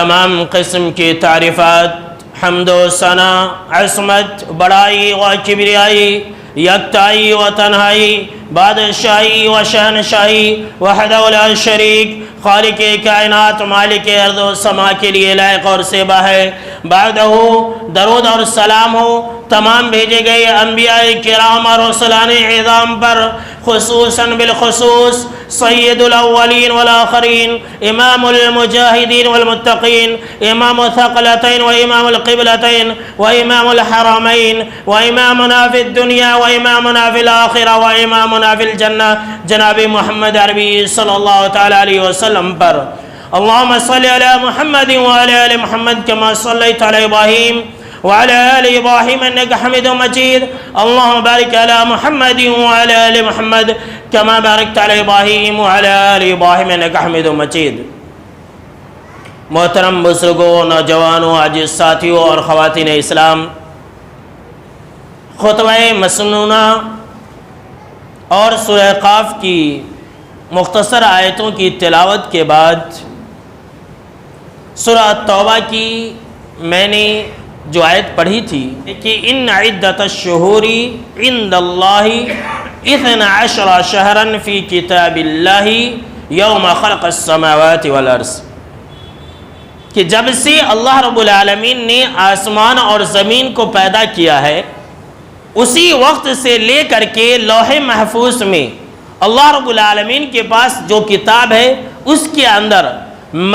تمام قسم کی تعریفات، حمد و ثنا، عصمت، بڑائی و کبریائی، یکتائی و تنہائی، بادشاہی و شہنشاہی وحدہ لا شریک، خالق کائنات مالک ارض و سما کے لیے لائق اور سیبہ ہے۔ بعدہ درود اور سلام ہو تمام بھیجے گئے انبیاء کرام اور رسولان اعظام پر، خصوصاً بالخصوص سید الاولین والآخرین، امام المجاہدین والمتقین، امام الثقلتین و امام القبلتین و امام الحرمین و امامنا فی الدنیا و امامنا فی الآخرہ و امامنا فی الجنہ جناب محمد عربی صلی اللہ تعالی علیہ وسلم پر۔ اللہم صلی علی محمد وعلی آل محمد کما صلیت علی ابراہیم وعلى آل إبراهيم إنك حميد مجيد، اللهم بارك على محمد وعلى آل محمد كما باركت على إبراهيم وعلى آل إبراهيم إنك حميد مجيد۔ محترم بزرگوں، نوجوانوں، عزیز ساتھیوں اور خواتین اسلام، خطبہ مسنونہ اور سورہ قاف کی مختصر آیتوں کی تلاوت کے بعد سورہ توبہ کی میں نے جو آیت پڑھی تھی کہ ان عدت الشہور عند اللہ 12 شہرا فی کتاب اللہ یوم خلق السماوات والارض، کہ جب سے اللہ رب العالمین نے آسمان اور زمین کو پیدا کیا ہے، اسی وقت سے لے کر کے لوح محفوظ میں اللہ رب العالمین کے پاس جو کتاب ہے اس کے اندر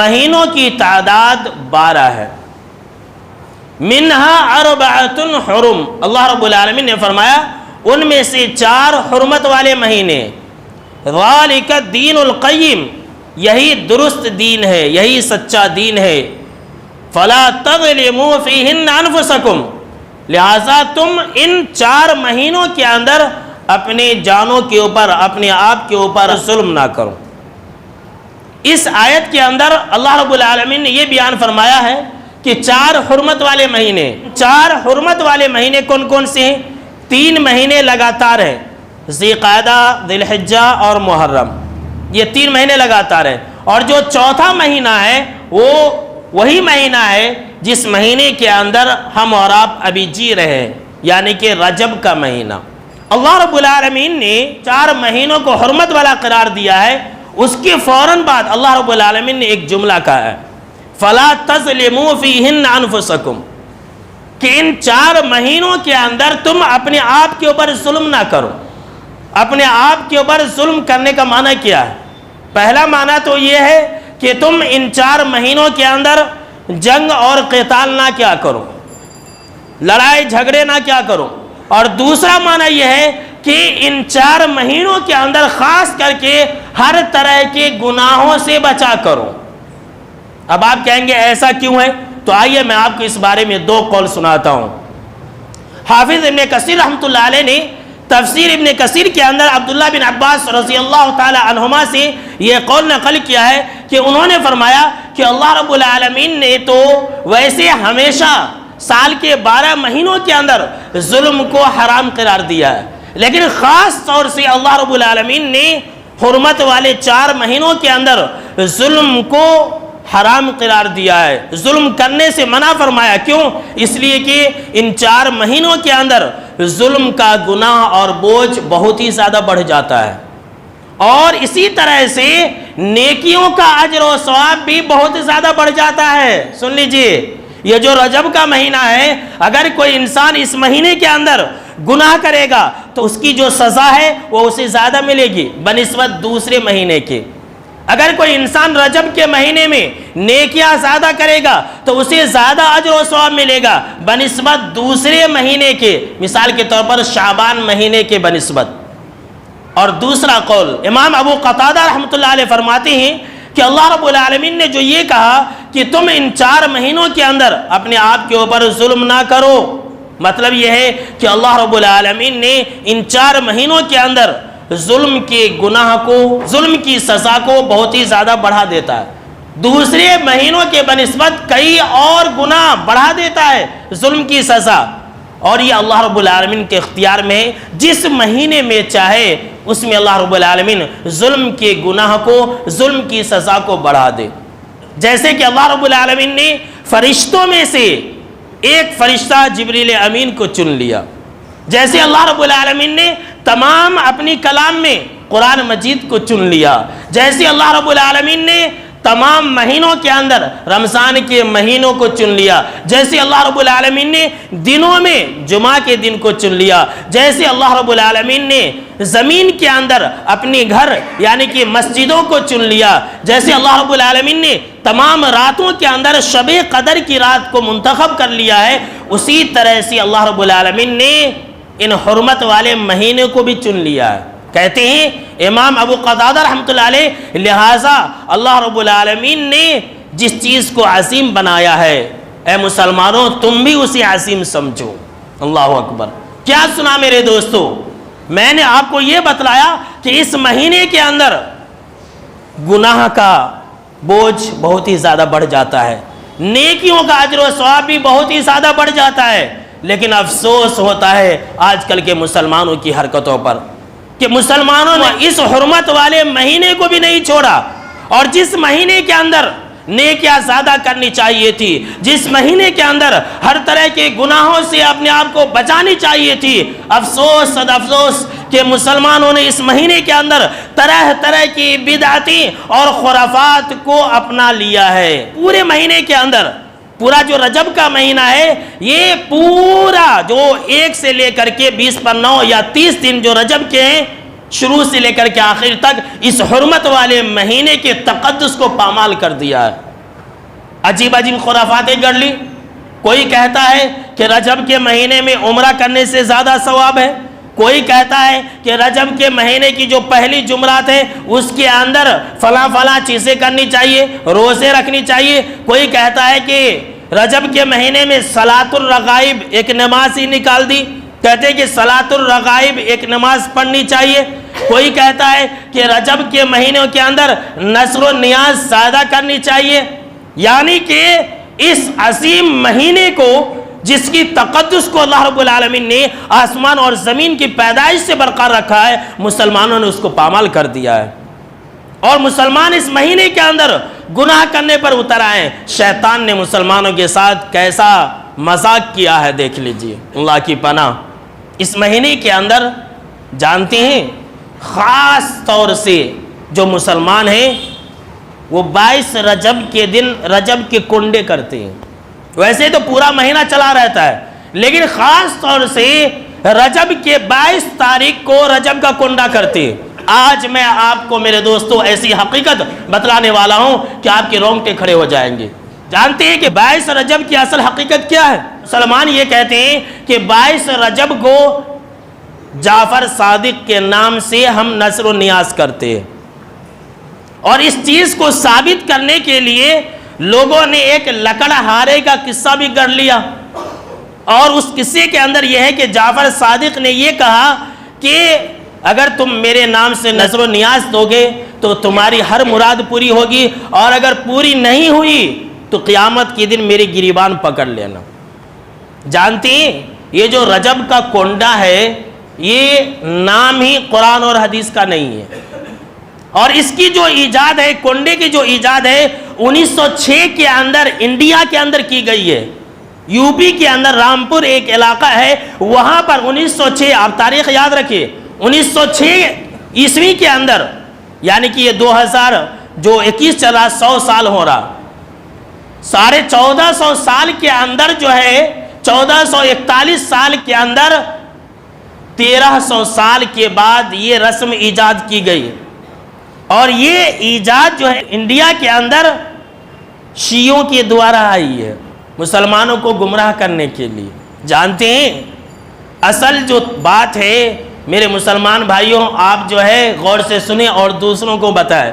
مہینوں کی تعداد 12 ہے۔ منہا اربعۃ حرم، اللہ رب العالمین نے فرمایا ان میں سے 4 حرمت والے مہینے، ذالک الدین القیم، یہی درست دین ہے، یہی سچا دین ہے، فلا تظلموا فیہن انفسکم، لہذا تم ان 4 مہینوں کے اندر اپنے جانوں کے اوپر، اپنے آپ کے اوپر ظلم نہ کرو۔ اس آیت کے اندر اللہ رب العالمین نے یہ بیان فرمایا ہے کہ 4 حرمت والے مہینے، 4 حرمت والے مہینے کون کون سے ہیں؟ 3 مہینے لگاتار ہیں، ذی قعدہ، ذی الحجہ اور محرم، یہ 3 مہینے لگاتار ہیں، اور جو 4تھا مہینہ ہے وہ وہی مہینہ ہے جس مہینے کے اندر ہم اور آپ ابھی جی رہے ہیں، یعنی کہ رجب کا مہینہ۔ اللہ رب العالمین نے 4 مہینوں کو حرمت والا قرار دیا ہے، اس کے فوراً بعد اللہ رب العالمین نے ایک جملہ کہا ہے، فَلَا تَظْلِمُوا فِيهِنَّ أَنفُسَكُمْ، کہ ان 4 مہینوں کے اندر تم اپنے آپ کے اوپر ظلم نہ کرو۔ اپنے آپ کے اوپر ظلم کرنے کا معنی کیا ہے؟ پہلا معنی تو یہ ہے کہ تم ان 4 مہینوں کے اندر جنگ اور قتال نہ کیا کرو، لڑائی جھگڑے نہ کیا کرو، اور دوسرا معنی یہ ہے کہ ان 4 مہینوں کے اندر خاص کر کے ہر طرح کے گناہوں سے بچا کرو۔ اب آپ کہیں گے ایسا کیوں ہے؟ تو آئیے میں آپ کو اس بارے میں 2 قول سناتا ہوں۔ حافظ ابن کثیر رحمۃ اللہ علیہ نے تفسیر ابن کثیر کے اندر عبداللہ بن عباس رضی اللہ تعالی عنہما سے یہ قول نقل کیا ہے کہ انہوں نے فرمایا کہ اللہ رب العالمین نے تو ویسے ہمیشہ سال کے 12 مہینوں کے اندر ظلم کو حرام قرار دیا ہے، لیکن خاص طور سے اللہ رب العالمین نے حرمت والے 4 مہینوں کے اندر ظلم کو حرام قرار دیا ہے، ظلم کرنے سے منع فرمایا۔ کیوں؟ اس لیے کہ ان 4 مہینوں کے اندر ظلم کا گناہ اور بوجھ بہت ہی زیادہ بڑھ جاتا ہے، اور اسی طرح سے نیکیوں کا اجر و ثواب بھی بہت زیادہ بڑھ جاتا ہے۔ سن لیجئے، یہ جو رجب کا مہینہ ہے، اگر کوئی انسان اس مہینے کے اندر گناہ کرے گا تو اس کی جو سزا ہے وہ اسے زیادہ ملے گی بنسبت دوسرے مہینے کے۔ اگر کوئی انسان رجب کے مہینے میں نیکیاں زیادہ کرے گا تو اسے زیادہ اجر و ثواب ملے گا بنسبت دوسرے مہینے کے، مثال کے طور پر شعبان مہینے کے بنسبت۔ اور دوسرا قول امام ابو قتادہ رحمۃ اللہ علیہ فرماتے ہیں کہ اللہ رب العالمین نے جو یہ کہا کہ تم ان 4 مہینوں کے اندر اپنے آپ کے اوپر ظلم نہ کرو، مطلب یہ ہے کہ اللہ رب العالمین نے ان 4 مہینوں کے اندر ظلم کے گناہ کو، ظلم کی سزا کو بہت ہی زیادہ بڑھا دیتا ہے، دوسرے مہینوں کے بنسبت کئی اور گناہ بڑھا دیتا ہے ظلم کی سزا، اور یہ اللہ رب العالمین کے اختیار میں ہے، جس مہینے میں چاہے اس میں اللہ رب العالمین ظلم کے گناہ کو، ظلم کی سزا کو بڑھا دے۔ جیسے کہ اللہ رب العالمین نے فرشتوں میں سے ایک فرشتہ جبریل امین کو چن لیا، جیسے اللہ رب العالمین نے تمام اپنی کلام میں قرآن مجید کو چن لیا، جیسے اللہ رب العالمین نے تمام مہینوں کے اندر رمضان کے مہینوں کو چن لیا، جیسے اللہ رب العالمین نے دنوں میں جمعہ کے دن کو چن لیا، جیسے اللہ رب العالمین نے زمین کے اندر اپنی گھر یعنی کہ مسجدوں کو چن لیا، جیسے اللہ رب العالمین نے تمام راتوں کے اندر شب قدر کی رات کو منتخب کر لیا ہے، اسی طرح سے اللہ رب العالمین نے ان حرمت والے مہینے کو بھی چن لیا ہے۔ کہتے ہیں امام ابو قتادہ رحمۃ اللہ علیہ، لہٰذا اللہ رب العالمین نے جس چیز کو عظیم بنایا ہے، اے مسلمانوں تم بھی اسے عظیم سمجھو۔ اللہ اکبر۔ کیا سنا میرے دوستو، میں نے آپ کو یہ بتلایا کہ اس مہینے کے اندر گناہ کا بوجھ بہت ہی زیادہ بڑھ جاتا ہے، نیکیوں کا اجر و ثواب بھی بہت ہی زیادہ بڑھ جاتا ہے، لیکن افسوس ہوتا ہے آج کل کے مسلمانوں کی حرکتوں پر کہ مسلمانوں نے اس حرمت والے مہینے کو بھی نہیں چھوڑا، اور جس مہینے کے اندر نیکیاں زیادہ کرنی چاہیے تھی، جس مہینے کے اندر ہر طرح کے گناہوں سے اپنے آپ کو بچانی چاہیے تھی، افسوس صد افسوس کہ مسلمانوں نے اس مہینے کے اندر طرح طرح کی بدعتیں اور خرافات کو اپنا لیا ہے۔ پورے مہینے کے اندر پورا جو رجب کا مہینہ ہے، یہ پورا جو 1 سے لے کر کے 20 پر 9 یا 30 دن جو رجب کے ہیں، شروع سے لے کر کے آخر تک اس حرمت والے مہینے کے تقدس کو پامال کر دیا ہے۔ عجیب عجیب خرافاتیں گڑ لی۔ کوئی کہتا ہے کہ رجب کے مہینے میں عمرہ کرنے سے زیادہ ثواب ہے، کوئی کہتا ہے کہ رجب کے مہینے کی جو پہلی جمعرات ہے اس کے اندر فلاں فلاں چیزیں کرنی چاہیے، روزے رکھنی چاہیے، کوئی کہتا ہے کہ رجب کے مہینے میں صلاۃ الرغائب ایک نماز ہی نکال دی، کہتے ہیں کہ صلاۃ الرغائب ایک نماز پڑھنی چاہیے، کوئی کہتا ہے کہ رجب کے مہینوں کے اندر نذر و نیاز زیادہ کرنی چاہیے، یعنی کہ اس عظیم مہینے کو جس کی تقدس کو اللہ رب العالمین نے آسمان اور زمین کی پیدائش سے برقرار رکھا ہے، مسلمانوں نے اس کو پامال کر دیا ہے، اور مسلمان اس مہینے کے اندر گناہ کرنے پر اتر آئے۔ شیطان نے مسلمانوں کے ساتھ کیسا مذاق کیا ہے دیکھ لیجئے، اللہ کی پناہ۔ اس مہینے کے اندر جانتے ہیں خاص طور سے جو مسلمان ہیں وہ 22 رجب کے دن رجب کے کنڈے کرتے ہیں، ویسے تو پورا مہینہ چلا رہتا ہے، لیکن خاص طور سے رجب کے 22 تاریخ کو رجب کا کنڈا کرتے ہیں۔ آج میں آپ کو میرے دوستو ایسی حقیقت بتلانے والا ہوں کہ آپ کے رونگٹے کھڑے ہو جائیں گے۔ جانتے ہیں کہ 22 رجب کی اصل حقیقت کیا ہے؟ مسلمان یہ کہتے ہیں کہ 22 رجب کو جعفر صادق کے نام سے ہم نذر و نیاز کرتے ہیں، اور اس چیز کو ثابت کرنے کے لیے لوگوں نے ایک لکڑہارے کا قصہ بھی گڑھ لیا، اور اس قصے کے اندر یہ ہے کہ جعفر صادق نے یہ کہا کہ اگر تم میرے نام سے نذر و نیاز دو گے تو تمہاری ہر مراد پوری ہوگی، اور اگر پوری نہیں ہوئی تو قیامت کے دن میری گریبان پکڑ لینا۔ جانتے ہیں یہ جو رجب کا کنڈا ہے یہ نام ہی قرآن اور حدیث کا نہیں ہے، اور اس کی جو ایجاد ہے، کنڈے کی جو ایجاد ہے 1906 کے اندر انڈیا کے اندر کی گئی ہے۔ یو پی کے اندر رامپور ایک علاقہ ہے، وہاں پر 1906، آپ تاریخ یاد رکھیے، 1906 عیسوی کے اندر، یعنی کہ یہ 2021 چل رہا، 100 سال ہو رہا، 1450 سال کے اندر جو ہے 1441 سال کے اندر 1300 سال کے بعد یہ رسم ایجاد کی گئی، اور یہ ایجاد جو ہے انڈیا کے اندر شیعوں کے دوارا آئی ہے، مسلمانوں کو گمراہ کرنے کے لیے۔ جانتے ہیں اصل جو بات ہے میرے مسلمان بھائیوں، آپ جو ہے غور سے سنیں اور دوسروں کو بتائیں،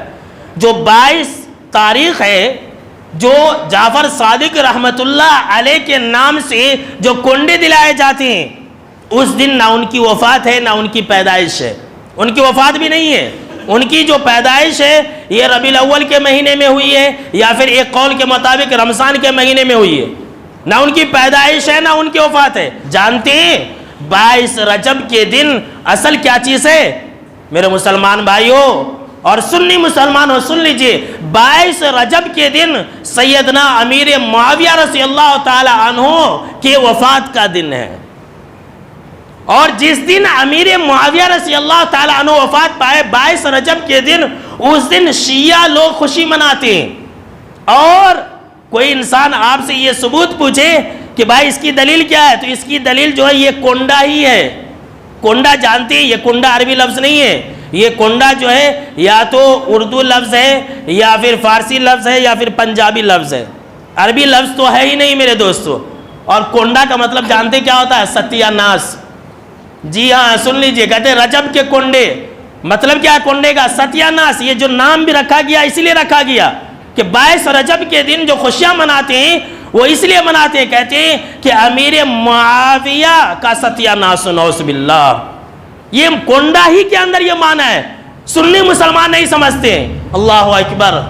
جو 22 تاریخ ہے جو جعفر صادق رحمت اللہ علیہ کے نام سے جو کنڈے دلائے جاتے ہیں، اس دن نہ ان کی وفات ہے نہ ان کی پیدائش ہے، ان کی وفات بھی نہیں ہے، ان کی جو پیدائش ہے یہ ربیع الاول کے مہینے میں ہوئی ہے، یا پھر ایک قول کے مطابق رمضان کے مہینے میں ہوئی ہے، نہ ان کی پیدائش ہے نہ ان کی وفات ہے۔ جانتے ہیں 22 رجب کے دن اصل کیا چیز ہے میرے مسلمان بھائیوں اور سنی مسلمانوں؟ سن لیجئے، 22 رجب کے دن سیدنا امیر معاویہ رضی اللہ تعالی عنہ کے وفات کا دن ہے، اور جس دن امیر معاویہ رضی اللہ تعالی عنہ وفات پائے 22 رجب کے دن، اس دن شیعہ لوگ خوشی مناتے ہیں۔ اور کوئی انسان آپ سے یہ ثبوت پوچھے کہ بھائی اس کی دلیل کیا ہے، تو اس کی دلیل جو ہے یہ کنڈا ہی ہے۔ کنڈا جانتے ہیں، یہ کنڈا عربی لفظ نہیں ہے، یہ کنڈا جو ہے یا تو اردو لفظ ہے یا پھر فارسی لفظ ہے یا پھر پنجابی لفظ ہے، عربی لفظ تو ہے ہی نہیں میرے دوستو۔ اور کنڈا کا مطلب جانتے کیا ہوتا ہے؟ ستیہ ناس۔ جی ہاں سن لیجئے، کہتے ہیں رجب کے کنڈے، مطلب کیا ہے کنڈے کا؟ ستیہ ناس۔ یہ جو نام بھی رکھا گیا اسی لیے رکھا گیا کہ 22 رجب کے دن جو خوشیاں مناتے ہیں وہ اس لیے مناتے ہیں، کہتے ہیں کہ امیر معاویہ کا ستیہ ناس، نعوذ باللہ۔ یہ کنڈا ہی کے اندر یہ معنی ہے، سنی مسلمان نہیں سمجھتے۔ اللہ اکبر۔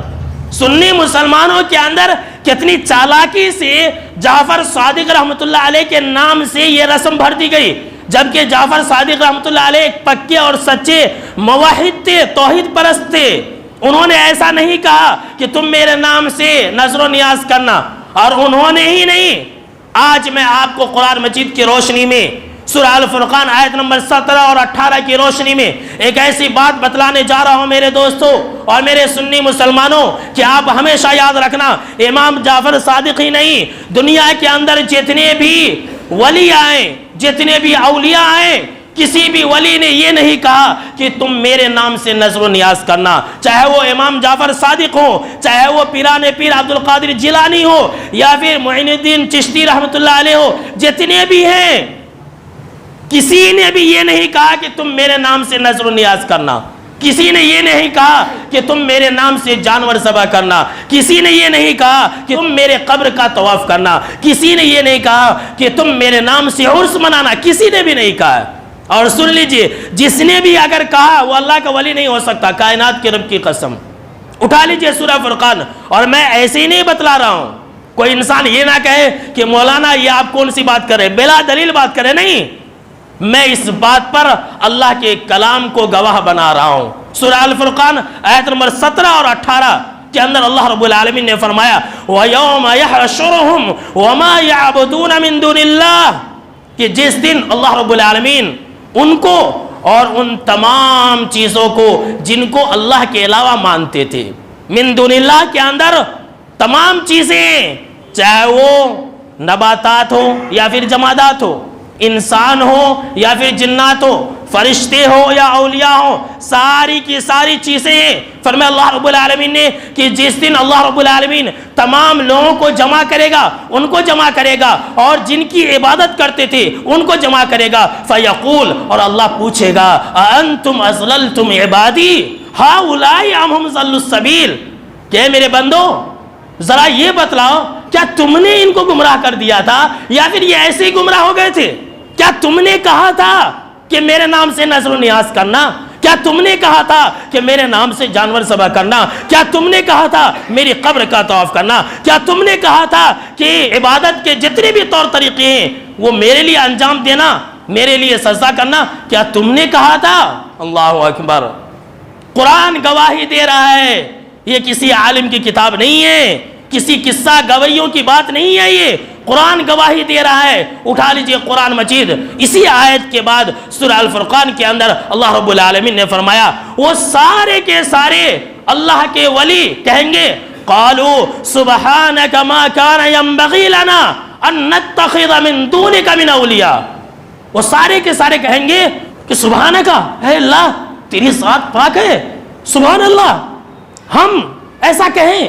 سنی مسلمانوں کے اندر کتنی چالاکی سے جعفر صادق رحمۃ اللہ علیہ کے نام سے یہ رسم بھر دی گئی، جبکہ جعفر صادق رحمۃ اللہ علیہ ایک پکے اور سچے موحد تھے، توحید پرست تھے۔ انہوں نے ایسا نہیں کہا کہ تم میرے نام سے نذر و نیاز کرنا، اور انہوں نے ہی نہیں، آج میں آپ کو قرآن مجید کی روشنی میں سورہ الفرقان آیت نمبر 17 اور 18 کی روشنی میں ایک ایسی بات بتلانے جا رہا ہوں میرے دوستو اور میرے سنی مسلمانوں، کہ آپ ہمیشہ یاد رکھنا، امام جعفر صادق ہی نہیں، دنیا کے اندر جتنے بھی ولی آئے، جتنے بھی اولیاء آئے، کسی بھی ولی نے یہ نہیں کہا کہ تم میرے نام سے نذر و نیاز کرنا، چاہے وہ امام جعفر صادق ہو، چاہے وہ پیران پیر عبد القادر جیلانی ہو، یا پھر معین الدین چشتی رحمۃ اللہ علیہ ہو، جتنے بھی ہیں، کسی نے بھی یہ نہیں کہا کہ تم میرے نام سے نذر و نیاز کرنا، کسی نے یہ نہیں کہا کہ تم میرے نام سے جانور ذبح کرنا، کسی نے یہ نہیں کہا کہ تم میرے قبر کا طواف کرنا، کسی نے یہ نہیں کہا کہ تم میرے نام سے عرس منانا، کسی نے بھی نہیں کہا۔ اور سن لیجئے، جس نے بھی اگر کہا وہ اللہ کا ولی نہیں ہو سکتا، کائنات کے رب کی قسم۔ اٹھا لیجئے سورہ فرقان، اور میں ایسے ہی نہیں بتلا رہا ہوں، کوئی انسان یہ نہ کہے کہ مولانا یہ آپ کون سی بات کرے، بلا دلیل بات کرے، نہیں، میں اس بات پر اللہ کے کلام کو گواہ بنا رہا ہوں۔ سورہ الفرقان آیت نمبر 17 اور 18 کے اندر اللہ رب العالمین نے فرمایا وَيَوْمَ يَحْشُرُهُمْ وَمَا يَعْبُدُونَ مِن دُونِ اللَّهِ، کہ جس دن اللہ رب العالمین ان کو اور ان تمام چیزوں کو جن کو اللہ کے علاوہ مانتے تھے، من دون اللہ کے اندر تمام چیزیں، چاہے وہ نباتات ہو یا پھر جمادات ہو، انسان ہو یا پھر جنات ہو، فرشتے ہو یا اولیاء ہو، ساری کی ساری چیزیں ہیں۔ فرمایا اللہ رب العالمین نے کہ جس دن اللہ رب العالمین تمام لوگوں کو جمع کرے گا، ان کو جمع کرے گا، اور جن کی عبادت کرتے تھے ان کو جمع کرے گا، فیقول، اور اللہ پوچھے گا اَأَنْتُمْ أَضْلَلْتُمْ عِبَادِي هَؤُلَاءِ أَمْ هُمْ ضَلُّوا السَّبِيلَ، کہ میرے بندو ذرا یہ بتلاؤ، کیا تم نے ان کو گمراہ کر دیا تھا یا پھر یہ ایسے ہی گمراہ ہو گئے تھے؟ کیا تم نے کہا تھا کہ میرے نام سے نذر و نیاز کرنا؟ کیا تم نے کہا تھا کہ میرے نام سے جانور ذبح کرنا؟ کیا تم نے کہا تھا میری قبر کا طواف کرنا؟ کیا تم نے کہا تھا کہ عبادت کے جتنے بھی طور طریقے ہیں وہ میرے لیے انجام دینا، میرے لیے سجدہ کرنا؟ کیا تم نے کہا تھا؟ اللہ اکبر۔ قرآن گواہی دے رہا ہے، یہ کسی عالم کی کتاب نہیں ہے، کسی قصہ گویوں کی بات نہیں ہے، یہ قرآن گواہی دے رہا ہے۔ اٹھا لیجئے قرآن مجید، اسی آیت کے بعد سورہ الفرقان کے اندر اللہ رب العالمین نے فرمایا وہ سارے کے سارے اللہ کے ولی کہیں گے قالوا سبحانک ما کان ینبغی لنا ان نتخذ من دونک من اولیاء، وہ سارے کے سارے کہیں گے کہ سبحانک، اے اللہ تیری ذات پاک ہے، سبحان اللہ، ہم ایسا کہیں،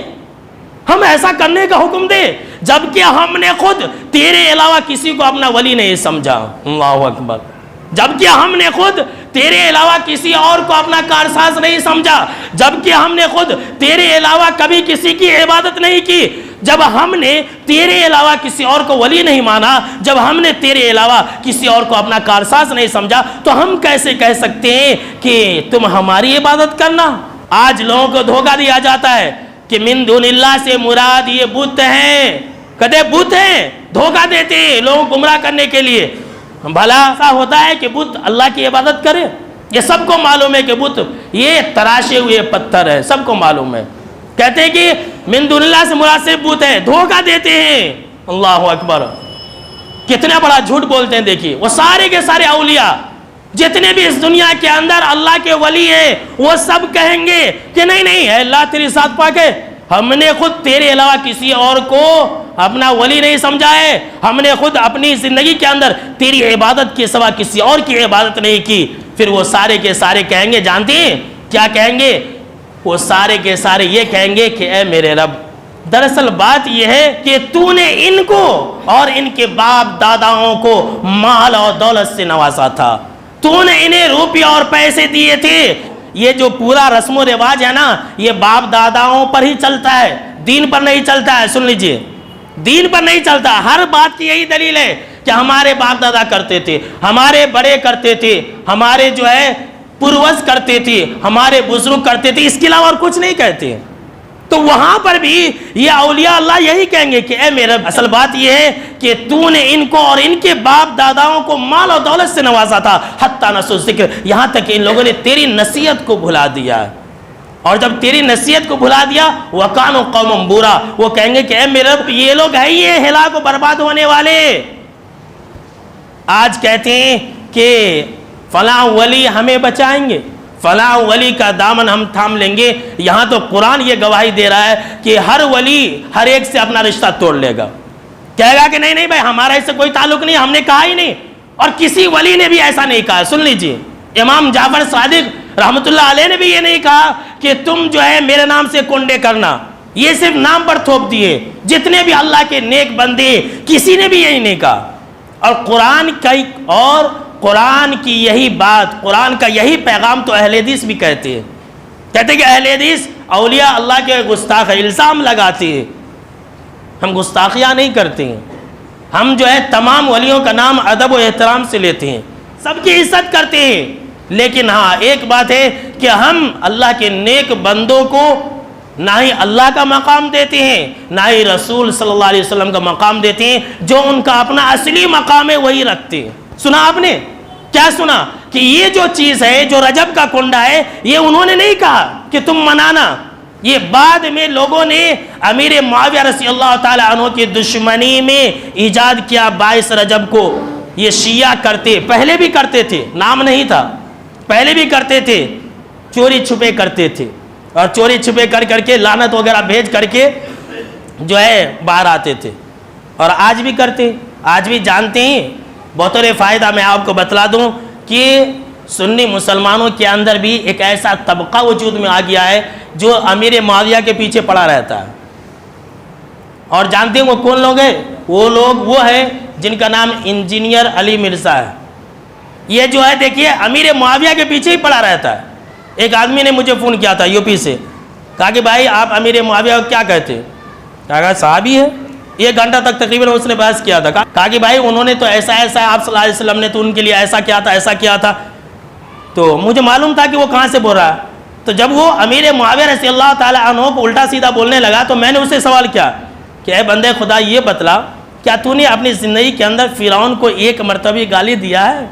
ہم ایسا کرنے کا حکم دے، جبکہ ہم نے خود تیرے علاوہ کسی کو اپنا ولی نہیں سمجھا۔ اللہ اکبر۔ جبکہ ہم نے خود تیرے علاوہ کسی اور کو اپنا کارساز نہیں سمجھا، جبکہ ہم نے خود تیرے علاوہ کبھی کسی کی عبادت نہیں کی، جب ہم نے تیرے علاوہ کسی اور کو ولی نہیں مانا، جب ہم نے تیرے علاوہ کسی اور کو اپنا کارساز نہیں سمجھا، تو ہم کیسے کہہ سکتے ہیں کہ تم ہماری عبادت کرنا؟ آج لوگوں کو دھوکہ دیا جاتا ہے کہ من دون اللہ سے مراد یہ بت ہیں، کہتے بت ہیں، دھوکہ دیتے ہیں لوگوں کو گمراہ کرنے کے لیے۔ بھلا ایسا ہوتا ہے کہ بت اللہ کی عبادت کرے؟ یہ سب کو معلوم ہے کہ بت یہ تراشے ہوئے پتھر ہے، سب کو معلوم ہے۔ کہتے ہیں کہ من دون اللہ سے مراد صرف بت ہے، دھوکہ دیتے ہیں. اللہ اکبر، کتنا بڑا جھوٹ بولتے ہیں. دیکھیے وہ سارے کے سارے اولیاء جتنے بھی اس دنیا کے اندر اللہ کے ولی ہیں وہ سب کہیں گے کہ نہیں نہیں اے اللہ تیری ذات پاک ہے، ہم نے خود تیرے علاوہ کسی اور کو اپنا ولی نہیں سمجھا ہے، ہم نے خود اپنی زندگی کے اندر تیری عبادت کے سوا کسی اور کی عبادت نہیں کی. پھر وہ سارے کے سارے کہیں گے، جانتے ہیں کیا کہیں گے؟ وہ سارے کے سارے یہ کہیں گے کہ اے میرے رب، دراصل بات یہ ہے کہ تو نے ان کو اور ان کے باپ داداؤں کو مال اور دولت سے نوازا تھا، تو نے انہیں روپیہ اور پیسے دیے تھے. یہ جو پورا رسم و رواج ہے نا، یہ باپ داداؤں پر ہی چلتا ہے، دین پر نہیں چلتا ہے. سن لیجئے، دین پر نہیں چلتا. ہر بات کی یہی دلیل ہے کہ ہمارے باپ دادا کرتے تھے، ہمارے بڑے کرتے تھے، ہمارے جو ہے پروج کرتے تھے، ہمارے بزرگ کرتے تھے، اس کے علاوہ اور کچھ نہیں کہتے. تو وہاں پر بھی یہ اولیاء اللہ یہی کہیں گے کہ اے میرا، اصل بات یہ ہے کہ تو نے ان کو اور ان کے باپ داداؤں کو مال اور دولت سے نوازا تھا، حتی نسوا ذکر، یہاں تک کہ ان لوگوں نے تیری نصیحت کو بھلا دیا. اور جب تیری نصیحت کو بھلا دیا، وَكَانُوا قَوْمًا بُورًا، وہ کہیں گے کہ اے میرے رب، یہ لوگ ہیں یہ ہلاک و برباد ہونے والے. آج کہتے ہیں کہ فلاں ولی ہمیں بچائیں گے، فلاں ولی کا دامن ہم تھام لیں گے. یہاں تو قرآن یہ گواہی دے رہا ہے کہ ہر ولی ہر ایک سے اپنا رشتہ توڑ لے گا، کہے گا کہ نہیں نہیں بھائی ہمارا اس سے کوئی تعلق نہیں، ہم نے کہا ہی نہیں. اور کسی ولی نے بھی ایسا نہیں کہا. سن لیجئے، امام جعفر صادق رحمت اللہ علیہ نے بھی یہ نہیں کہا کہ تم جو ہے میرے نام سے کنڈے کرنا، یہ صرف نام پر تھوپ دیے. جتنے بھی اللہ کے نیک بندے کسی نے بھی یہی نہیں کہا. اور قرآن کی یہی بات، قرآن کا یہی پیغام تو اہل حدیث بھی کہتے ہیں. کہتے ہیں کہ اہل حدیث اولیاء اللہ کے گستاخ الزام لگاتے ہیں. ہم گستاخیاں نہیں کرتے ہیں، ہم جو ہے تمام ولیوں کا نام ادب و احترام سے لیتے ہیں، سب کی عزت کرتے ہیں. لیکن ہاں ایک بات ہے کہ ہم اللہ کے نیک بندوں کو نہ ہی اللہ کا مقام دیتے ہیں، نہ ہی رسول صلی اللہ علیہ وسلم کا مقام دیتے ہیں. جو ان کا اپنا اصلی مقام ہے وہی رکھتے ہیں. سنا آپ نے کیا سنا؟ کہ یہ جو چیز ہے، جو رجب کا کنڈا ہے، یہ انہوں نے نہیں کہا کہ تم منانا. یہ بعد میں لوگوں نے امیر معاویہ رضی اللہ تعالی عنہ کی دشمنی میں ایجاد کیا 22 رجب کو. یہ شیعہ کرتے، پہلے بھی کرتے تھے، نام نہیں تھا، پہلے بھی کرتے تھے، چوری چھپے کرتے تھے، اور چوری چھپے کر کے لعنت وغیرہ بھیج کر کے جو ہے باہر آتے تھے. اور آج بھی کرتے، آج بھی جانتے ہیں. بطور فائدہ میں آپ کو بتلا دوں کہ سنی مسلمانوں کے اندر بھی ایک ایسا طبقہ وجود میں آ گیا ہے جو امیر معاویہ کے پیچھے پڑا رہتا ہے. اور جانتے ہیں وہ کون لوگ ہیں؟ وہ لوگ وہ ہیں جن کا نام انجینئر علی مرزا ہے. یہ جو ہے دیکھیے امیر معاویہ کے پیچھے ہی پڑا رہتا ہے. ایک آدمی نے مجھے فون کیا تھا یو پی سے، کہا کہ بھائی آپ امیر معاویہ کو کیا کہتے ہیں؟ کہا صحابی ہے. 1 گھنٹہ تک تقریباً اس نے بحث کیا تھا. کہا کہ بھائی انہوں نے تو ایسا ایسا، آپ صلی اللہ علیہ وسلم نے تو ان کے لیے ایسا کیا تھا، ایسا کیا تھا. تو مجھے معلوم تھا کہ وہ کہاں سے بول رہا ہے. تو جب وہ امیر معاویہ رضی اللہ تعالی عنہ کو الٹا سیدھا بولنے لگا تو میں نے اسے سوال کیا کہ اے بندے خدا یہ بتلا، کیا تو نے اپنی زندگی کے اندر فرعون کو 1 مرتبہ گالی دیا ہے؟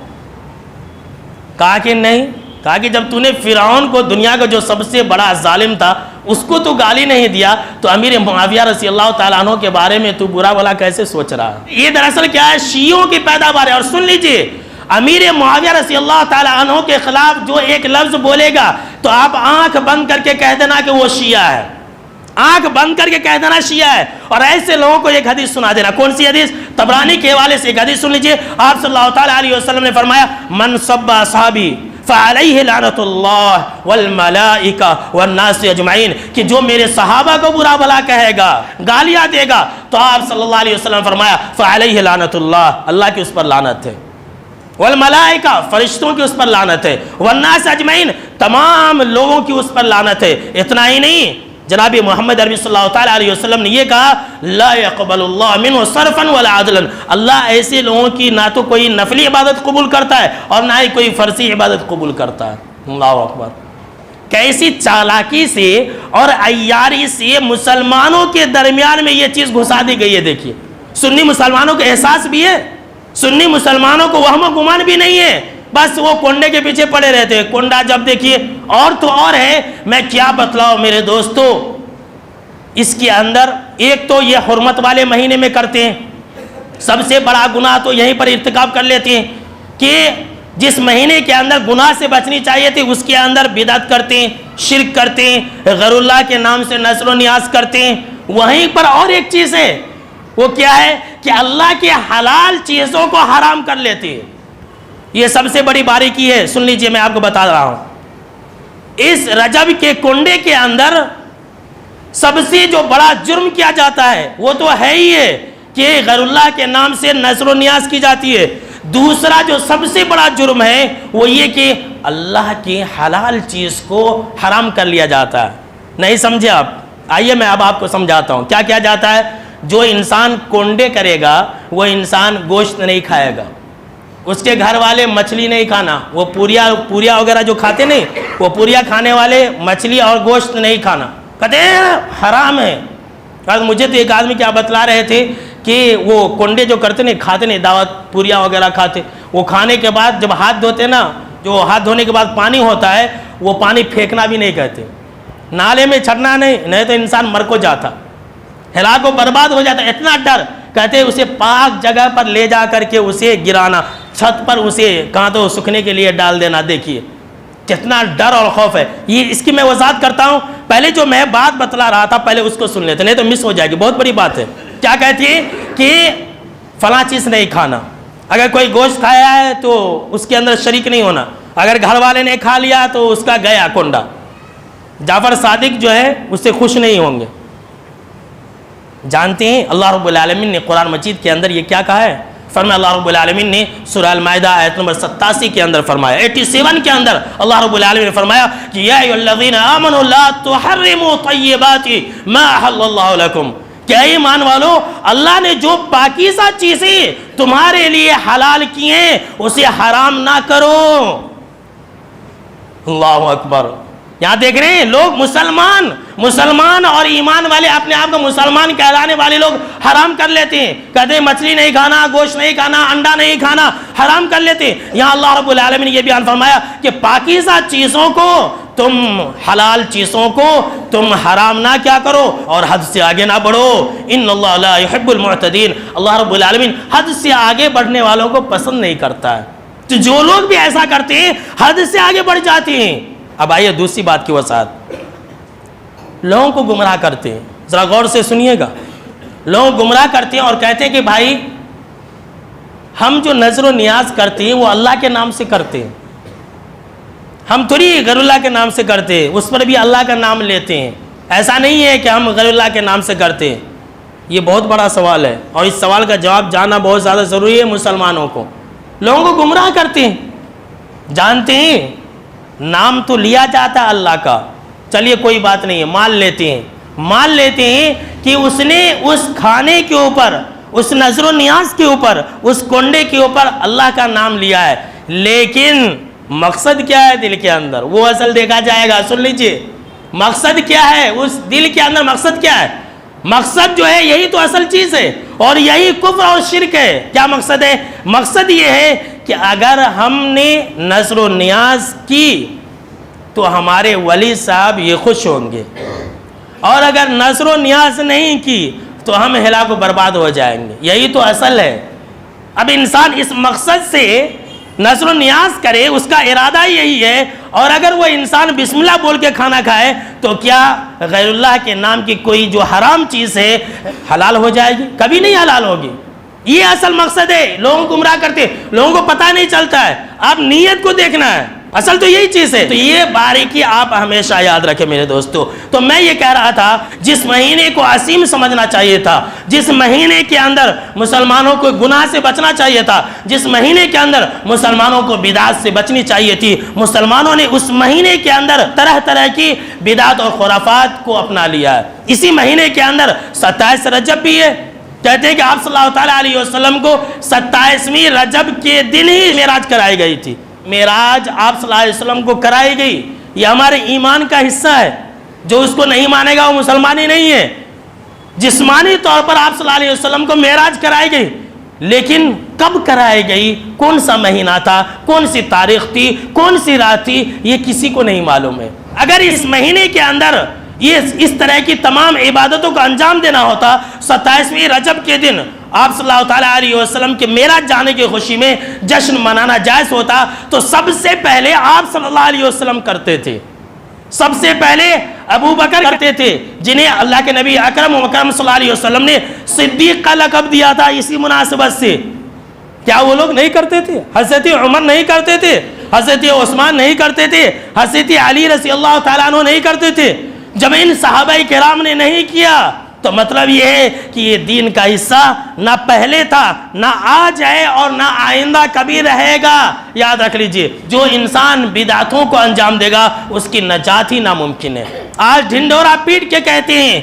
کہا کہ نہیں. کہا کہ جب تو نے فرعون کو، دنیا کا جو سب سے بڑا ظالم تھا، اس کو تو گالی نہیں دیا، تو امیر معاویہ رضی اللہ تعالیٰ عنہ کے بارے میں تو برا بھلا کیسے سوچ رہا ہے؟ یہ دراصل کیا ہے؟ شیعوں کی پیداوار ہے. اور سن لیجئے، امیر معاویہ رضی اللہ تعالیٰ عنہ کے خلاف جو ایک لفظ بولے گا تو آپ آنکھ بند کر کے کہہ دینا کہ وہ شیعہ ہے، آنکھ بند کر کے کہہ دینا شیعہ ہے. اور ایسے لوگوں کو ایک حدیث سنا دینا. کون سی حدیث؟ طبرانی کے حوالے سے ایک حدیث سن لیجئے. آپ صلی اللہ تعالیٰ علیہ وسلم نے فرمایا من سب اصحابی فعلیہ لعنت اللہ والملائکہ والناس اجمعین، کہ جو میرے صحابہ کو برا بھلا کہے گا، گالیاں دے گا، تو آپ صلی اللہ علیہ وسلم فرمایا فعلیہ لعنت اللہ، اللہ کی اس پر لعنت ہے، والملائکہ فرشتوں کی اس پر لعنت ہے، والناس اجمعین تمام لوگوں کی اس پر لعنت ہے. اتنا ہی نہیں، جناب محمد عربی صلی اللہ تعالیٰ علیہ وسلم نے یہ کہا لا يقبل اللہ منہ صرفا ولا عدلا، اللہ ایسے لوگوں کی نہ تو کوئی نفلی عبادت قبول کرتا ہے اور نہ ہی کوئی فرضی عبادت قبول کرتا ہے. اللہ اکبر. کیسی چالاکی سے اور عیاری سے مسلمانوں کے درمیان میں یہ چیز گھسا دی گئی ہے. دیکھیے سنی مسلمانوں کو احساس بھی ہے، سنی مسلمانوں کو وہم و گمان بھی نہیں ہے، بس وہ کنڈے کے پیچھے پڑے رہتے ہیں. کنڈا جب دیکھیے اور تو اور ہے، میں کیا بتلاؤں میرے دوستو، اس کے اندر ایک تو یہ حرمت والے مہینے میں کرتے ہیں، سب سے بڑا گناہ تو یہیں پر ارتکاب کر لیتے ہیں کہ جس مہینے کے اندر گناہ سے بچنی چاہیے تھی اس کے اندر بدعت کرتے ہیں، شرک کرتے ہیں، غیر اللہ کے نام سے نذر و نیاز کرتے ہیں۔ وہیں پر اور ایک چیز ہے، وہ کیا ہے کہ اللہ کے حلال چیزوں کو حرام کر لیتے ہیں۔ یہ سب سے بڑی باریکی ہے، سن لیجئے میں آپ کو بتا رہا ہوں۔ اس رجب کے کنڈے کے اندر سب سے جو بڑا جرم کیا جاتا ہے وہ تو ہے ہی ہے کہ غیر اللہ کے نام سے نذر و نیاز کی جاتی ہے۔ دوسرا جو سب سے بڑا جرم ہے وہ یہ کہ اللہ کی حلال چیز کو حرام کر لیا جاتا ہے۔ نہیں سمجھے آپ؟ آئیے میں اب آپ کو سمجھاتا ہوں کیا کیا جاتا ہے۔ جو انسان کنڈے کرے گا وہ انسان گوشت نہیں کھائے گا، اس کے گھر والے مچھلی نہیں کھانا، وہ پوریا وغیرہ جو کھاتے نہیں، وہ پوریا کھانے والے مچھلی اور گوشت نہیں کھانا، کہتے ہیں حرام ہے۔ مجھے تو ایک آدمی کیا بتلا رہے تھے کہ وہ کنڈے جو کرتے نہیں، کھاتے نہیں، دعوت پوریا وغیرہ کھاتے، وہ کھانے کے بعد جب ہاتھ دھوتے نا، جو ہاتھ دھونے کے بعد پانی ہوتا ہے وہ پانی پھینکنا بھی نہیں کہتے، نالے میں چھڑنا نہیں تو انسان مر کو جاتا، ہلاک و برباد ہو جاتا۔ اتنا ڈر، کہتے اسے پاک جگہ پر لے جا کر کے اسے گرانا، چھت پر اسے کہاں تو سکھنے کے لیے ڈال دینا۔ دیکھیے کتنا ڈر اور خوف ہے۔ یہ اس کی میں وضاحت کرتا ہوں، پہلے جو میں بات بتلا رہا تھا پہلے اس کو سن لیتے، نہیں تو مس ہو جائے گی، بہت بڑی بات ہے۔ کیا کہتی ہے کہ فلاں چیز نہیں کھانا، اگر کوئی گوشت کھایا ہے تو اس کے اندر شریک نہیں ہونا، اگر گھر والے نے کھا لیا تو اس کا گیا کنڈا۔ جعفر صادق جو ہے اس سے خوش نہیں ہوں گے۔ جانتے ہیں اللہ رب العالمین نے قرآن مجید کے اندر یہ کیا کہا ہے؟ فرمایا اللہ رب العالمین نے سورہ المائدہ آیت نمبر 87 کے اندر فرمایا، 87 کے اندر اللہ رب العالمین نے فرمایا کہ یا ایھا الذین آمنوا لا تحرموا طیبات ما احل اللہ لکم، کہ ایمان والو اللہ نے جو پاکیزہ چیزیں تمہارے لیے حلال کی ہیں اسے حرام نہ کرو۔ اللہ اکبر۔ یہاں دیکھ رہے ہیں لوگ مسلمان اور ایمان والے اپنے آپ کو مسلمان کہلانے والے لوگ حرام کر لیتے ہیں، کہتے ہیں مچھلی نہیں کھانا، گوشت نہیں کھانا، انڈا نہیں کھانا، حرام کر لیتے ہیں۔ یہاں اللہ رب العالمین نے یہ بیان فرمایا کہ پاکیزہ چیزوں کو تم، حلال چیزوں کو تم حرام نہ کیا کرو اور حد سے آگے نہ بڑھو۔ ان اللہ لا يحب المعتدین، اللہ رب العالمین حد سے آگے بڑھنے والوں کو پسند نہیں کرتا ہے۔ تو جو لوگ بھی ایسا کرتے ہیں حد سے آگے بڑھ جاتے ہیں۔ اب آئیے دوسری بات کی وضاحت، لوگوں کو گمراہ کرتے ہیں، ذرا غور سے سنیے گا۔ لوگ گمراہ کرتے ہیں اور کہتے ہیں کہ بھائی ہم جو نذر و نیاز کرتے ہیں وہ اللہ کے نام سے کرتے ہیں، ہم تھوڑی غیر اللہ کے نام سے کرتے ہیں، اس پر بھی اللہ کا نام لیتے ہیں، ایسا نہیں ہے کہ ہم غیر اللہ کے نام سے کرتے ہیں۔ یہ بہت بڑا سوال ہے اور اس سوال کا جواب جاننا بہت زیادہ ضروری ہے مسلمانوں کو۔ لوگوں کو گمراہ کرتے ہیں، جانتے ہیں نام تو لیا جاتا ہے اللہ کا، چلیے کوئی بات نہیں ہے، مان لیتے ہیں کہ اس نے اس کھانے کے اوپر، اس نذر و نیاز کے اوپر، اس کنڈے کے اوپر اللہ کا نام لیا ہے، لیکن مقصد کیا ہے دل کے اندر وہ اصل دیکھا جائے گا۔ سن لیجئے مقصد کیا ہے، اس دل کے اندر مقصد کیا ہے؟ مقصد جو ہے یہی تو اصل چیز ہے اور یہی کفر اور شرک ہے۔ کیا مقصد ہے؟ مقصد یہ ہے کہ اگر ہم نے نذر و نیاز کی تو ہمارے ولی صاحب یہ خوش ہوں گے، اور اگر نذر و نیاز نہیں کی تو ہم ہلاک و برباد ہو جائیں گے۔ یہی تو اصل ہے۔ اب انسان اس مقصد سے نذر و نیاز کرے، اس کا ارادہ یہی ہے، اور اگر وہ انسان بسم اللہ بول کے کھانا کھائے تو کیا غیر اللہ کے نام کی کوئی جو حرام چیز ہے حلال ہو جائے گی؟ کبھی نہیں حلال ہوگی۔ یہ اصل مقصد ہے۔ لوگوں کو گمراہ کرتے، لوگوں کو پتہ نہیں چلتا ہے، آپ نیت کو دیکھنا ہے، اصل تو یہی چیز ہے۔ تو یہ باریکی آپ ہمیشہ یاد رکھیں میرے دوستو۔ تو میں یہ کہہ رہا تھا جس مہینے کو عظیم سمجھنا چاہیے تھا، جس مہینے کے اندر مسلمانوں کو گناہ سے بچنا چاہیے تھا، جس مہینے کے اندر مسلمانوں کو بدعت سے بچنی چاہیے تھی، مسلمانوں نے اس مہینے کے اندر طرح طرح کی بدعت اور خرافات کو اپنا لیا ہے۔ اسی مہینے کے اندر 27 رجب بھی ہے، کہتے ہیں کہ آپ صلی اللہ تعالیٰ علیہ وسلم کو 27ویں رجب کے دن ہی معراج کرائی گئی تھی۔ معراج آپ صلی اللہ علیہ وسلم کو کرائی گئی، یہ ہمارے ایمان کا حصہ ہے۔ جو اس کو نہیں مانے گا وہ مسلمان ہی نہیں ہے۔ جسمانی طور پر آپ صلی اللہ علیہ وسلم کو معراج کرائی گئی، لیکن کب کرائی گئی، کون سا مہینہ تھا، کون سی تاریخ تھی، کون سی رات تھی، یہ کسی کو نہیں معلوم ہے۔ اگر اس مہینے کے اندر یہ اس طرح کی تمام عبادتوں کا انجام دینا ہوتا، 27ویں رجب کے دن آپ صلی اللہ تعالیٰ علیہ وسلم کے معراج جانے کی خوشی میں جشن منانا جائز ہوتا، تو سب سے پہلے آپ صلی اللہ علیہ وسلم کرتے تھے، سب سے پہلے ابو بکر کرتے تھے، جنہیں اللہ کے نبی اکرم صلی اللہ علیہ وسلم نے صدیق کا لقب دیا تھا اسی مناسبت سے۔ کیا وہ لوگ نہیں کرتے تھے؟ حضرت عمر نہیں کرتے تھے، حضرت عثمان نہیں کرتے تھے، حضرت علی رضی اللہ تعالیٰ عنہ نہیں کرتے تھے؟ جب ان صحابہ کرام نے نہیں کیا تو مطلب یہ ہے کہ یہ دین کا حصہ نہ پہلے تھا، نہ آج ہے اور نہ آئندہ کبھی رہے گا۔ یاد رکھ لیجئے، جو انسان بدعتوں کو انجام دے گا اس کی نجات ہی ناممکن ہے۔ آج ڈھنڈورا پیٹ کے کہتے ہیں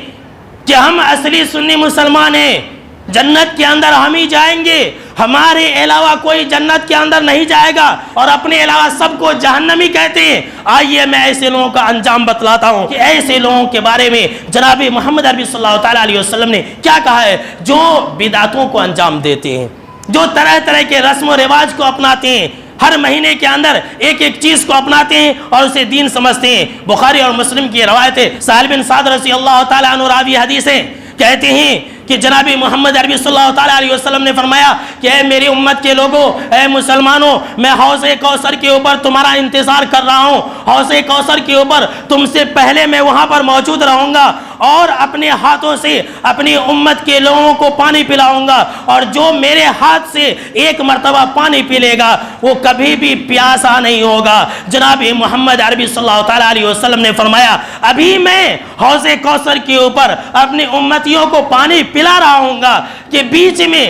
کہ ہم اصلی سنی مسلمان ہیں، جنت کے اندر ہم ہی جائیں گے، ہمارے علاوہ کوئی جنت کے اندر نہیں جائے گا، اور اپنے علاوہ سب کو جہنمی کہتے ہیں۔ آئیے میں ایسے لوگوں کا انجام بتلاتا ہوں کہ ایسے لوگوں کے بارے میں جناب محمد عربی صلی اللہ تعالیٰ علیہ وسلم نے کیا کہا ہے، جو بدعتوں کو انجام دیتے ہیں، جو طرح طرح کے رسم و رواج کو اپناتے ہیں، ہر مہینے کے اندر ایک ایک چیز کو اپناتے ہیں اور اسے دین سمجھتے ہیں۔ بخاری اور مسلم کی روایت ہے، سہل بن سعد رضی اللہ تعالیٰ عنہ راوی حدیث ہے، کہتے ہیں کہ جناب محمد عربی صلی اللہ تعالیٰ علیہ وسلم نے فرمایا کہ اے میری امت کے لوگوں، اے مسلمانوں، میں حوض کوثر کے اوپر تمہارا انتظار کر رہا ہوں، حوض کوثر کے اوپر تم سے پہلے میں وہاں پر موجود رہوں گا، اور اپنے ہاتھوں سے اپنی امت کے لوگوں کو پانی پلاؤں گا، اور جو میرے ہاتھ سے ایک مرتبہ پانی پی لے گا وہ کبھی بھی پیاسا نہیں ہوگا۔ جناب محمد عربی صلی اللہ تعالیٰ علیہ وسلم نے فرمایا ابھی میں حوض کوثر کے اوپر اپنی امتیوں کو پانی پلا رہا ہوں گا کہ بیچ میں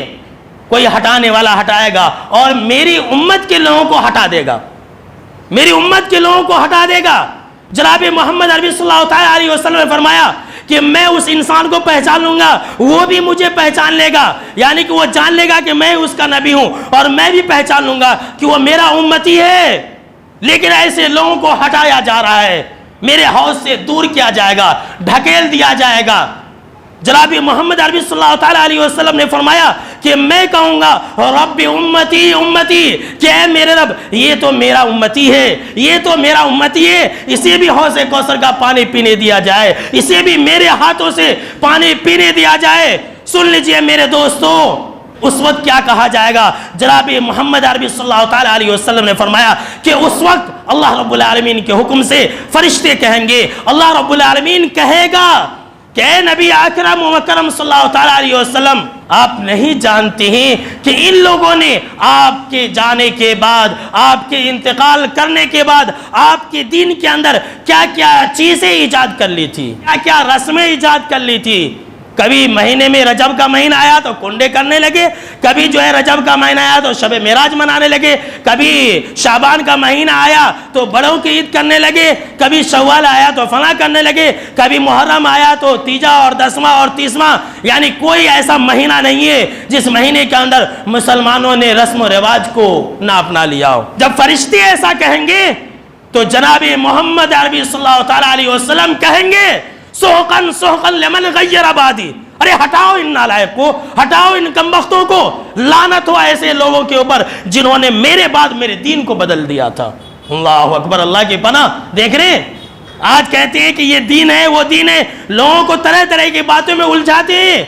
کوئی ہٹانے والا ہٹائے گا اور میری امت کے لوگوں کو ہٹا دے گا، میری امت کے لوگوں کو ہٹا دے گا۔ جناب محمد عربی صلی اللہ تعالیٰ علیہ وسلم نے فرمایا کہ میں اس انسان کو پہچان لوں گا، وہ بھی مجھے پہچان لے گا، یعنی کہ وہ جان لے گا کہ میں اس کا نبی ہوں، اور میں بھی پہچان لوں گا کہ وہ میرا امتی ہے۔ لیکن ایسے لوگوں کو ہٹایا جا رہا ہے، میرے حوض سے دور کیا جائے گا، ڈھکیل دیا جائے گا۔ جناب محمد عربی صلی اللہ تعالیٰ علیہ وسلم نے فرمایا کہ میں کہوں گا رب امتی امتی، کہ اے میرے رب یہ تو میرا امتی ہے، یہ تو میرا امتی ہے، اسے بھی حوض کوثر کا پانی پینے دیا جائے، اسے بھی میرے ہاتھوں سے پانی پینے دیا جائے۔ سن لیجئے میرے دوستو، اس وقت کیا کہا جائے گا؟ جناب محمد عربی صلی اللہ تعالیٰ علیہ وسلم نے فرمایا کہ اس وقت اللہ رب العالمین کے حکم سے فرشتے کہیں گے، اللہ رب العالمین کہے گا کہ اے نبی اکرم و مکرم صلی اللہ تعالیٰ علیہ وسلم، آپ نہیں جانتے ہیں کہ ان لوگوں نے آپ کے جانے کے بعد، آپ کے انتقال کرنے کے بعد آپ کے دین کے اندر کیا کیا چیزیں ایجاد کر لی تھی، کیا کیا رسمیں ایجاد کر لی تھی۔ کبھی مہینے میں رجب کا مہینہ آیا تو کنڈے کرنے لگے، کبھی جو ہے رجب کا مہینہ آیا تو شب معراج منانے لگے، کبھی شعبان کا مہینہ آیا تو بڑوں کی عید کرنے لگے، کبھی شوال آیا تو فلاں کرنے لگے، کبھی محرم آیا تو تیجا اور 10واں اور 30واں۔ یعنی کوئی ایسا مہینہ نہیں ہے جس مہینے کے اندر مسلمانوں نے رسم و رواج کو نہ اپنا لیا ہو۔ جب فرشتے ایسا کہیں گے تو جناب محمد عربی صلی اللہ تعالیٰ علیہ وسلم کہیں گے سحقن سحقن لمن غیر آبادی، ارے ہٹاؤ ان نالائق کو، ہٹاؤ ان کمبختوں کو، لعنت ہو ایسے لوگوں کے اوپر جنہوں نے میرے بعد میرے دین کو بدل دیا تھا۔ اللہ اکبر، اللہ کی پناہ۔ دیکھ رہے ہیں آج کہتے ہیں کہ یہ دین ہے وہ دین ہے، لوگوں کو طرح طرح کی باتوں میں الجھاتے ہیں۔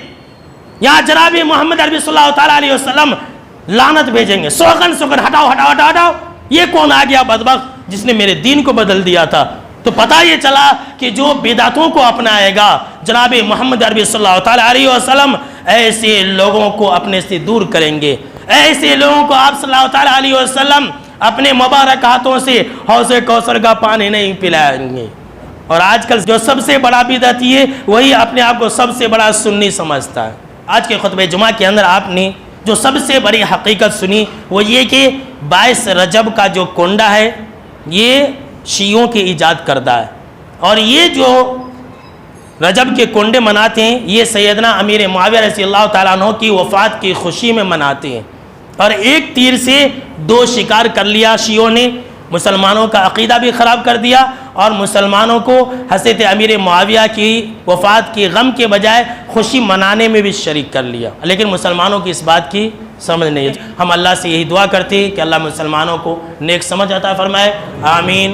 یہاں جناب محمد عربی صلی اللہ تعالیٰ علیہ وسلم لعنت بھیجیں گے، سحقن سحقن، ہٹاؤ ہٹاؤ ہٹاؤ ہٹاؤ، یہ کون آ گیا بدبخت جس نے میرے دین کو بدل دیا تھا۔ تو پتہ یہ چلا کہ جو بدعتوں کو اپنائے گا جناب محمد عربی صلی اللہ تعالیٰ علیہ وسلم ایسے لوگوں کو اپنے سے دور کریں گے، ایسے لوگوں کو آپ صلی اللہ تعالیٰ علیہ وسلم اپنے مبارک ہاتھوں سے حوض کوثر کا پانی نہیں پلائیں گے۔ اور آج کل جو سب سے بڑا بدعتی ہے وہی اپنے آپ کو سب سے بڑا سنی سمجھتا ہے۔ آج کے خطبہ جمعہ کے اندر آپ نے جو سب سے بڑی حقیقت سنی وہ یہ کہ 22 رجب کا جو کنڈا ہے یہ شیعوں کے ایجاد کردہ ہے، اور یہ جو رجب کے کنڈے مناتے ہیں یہ سیدنا امیر معاویہ رضی اللہ تعالیٰ عنہ کی وفات کی خوشی میں مناتے ہیں، اور ایک تیر سے 2 شکار کر لیا شیعوں نے، مسلمانوں کا عقیدہ بھی خراب کر دیا اور مسلمانوں کو حضرت امیر معاویہ کی وفات کی غم کے بجائے خوشی منانے میں بھی شریک کر لیا۔ لیکن مسلمانوں کی اس بات کی سمجھ نہیں ہے۔ ہم اللہ سے یہی دعا کرتے ہیں کہ اللہ مسلمانوں کو نیک سمجھ عطا فرمائے، آمین۔